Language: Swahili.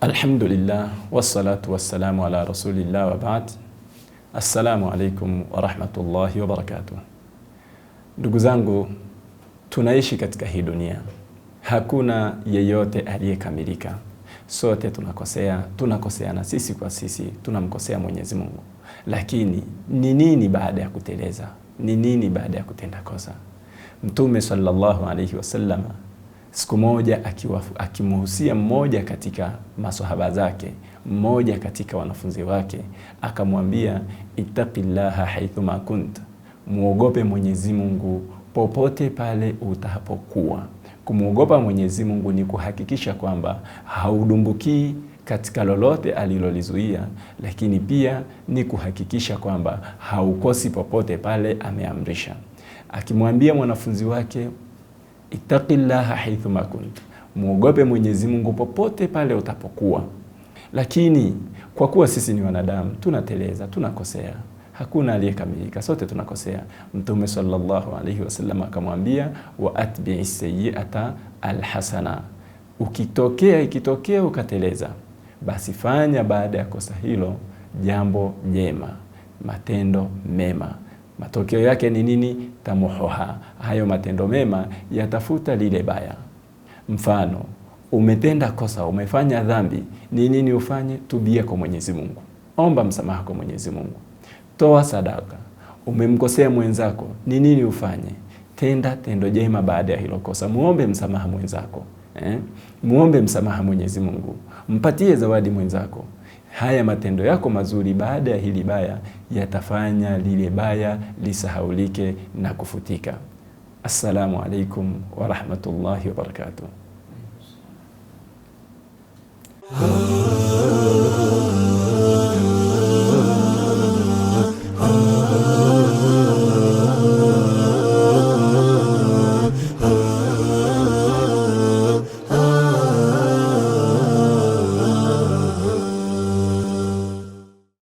Alhamdulillah, wassalatu wassalamu ala rasulillah wa ba'd. Assalamu alaikum wa rahmatullahi wa barakatuh. Ndugu zangu, tunaishi katika hii dunia. Hakuna yeyote aliyekamilika. Sote tunakoseana sisi kwa sisi, tunamkosea Mwenyezi Mungu. Lakini ni nini baada ya kuteleza? Ni nini baada ya kutenda kosa? Mtume sallallahu alayhi wasallam siku moja akimuhusia mmoja katika maswahaba zake, mmoja katika wanafunzi wake, akamwambia ittaqillaha haithuma kunt, muogope Mwenyezi Mungu popote pale utapokuwa. Kumuogopa Mwenyezi Mungu ni kuhakikisha kwamba haudumbukii katika lolote alilolizuia, lakini pia ni kuhakikisha kwamba haukosi popote pale ameamrisha. Akimwambia mwanafunzi wake ittaqillaha haithuma kunt, muogope Mwenyezi Mungu popote pale utapokuwa. Lakini kwa kuwa sisi ni wanadamu, tunateleza, tunakosea. Hakuna aliyekamilika, sote tunakosea. Mtume sallallahu alayhi wasallam akamwambia wa atbi'is sayyi'ata alhasana, ikitokea ukateleza, basi fanya baada ya kosa hilo jambo jema, matendo mema. Matokeo yake ni nini? Tamuhuha, hayo matendo mema yatafuta lile baya. Mfano, umetenda kosa, umefanya dhambi, ni nini ufanye? Tubia kwa Mwenyezi Mungu, omba msamaha kwa Mwenyezi Mungu, toa sadaka. Umemkosea mwenzako, ni nini ufanye? Tenda tendo jema baada ya hilo kosa, muombe msamaha mwenzako, muombe msamaha Mwenyezi Mungu, mpatie zawadi mwenzako. Haya matendo yako mazuri baada ya hili baya yatafanya lile baya lisahaulike na kufutika. Assalamu alaikum wa rahmatullahi wa barakatuh.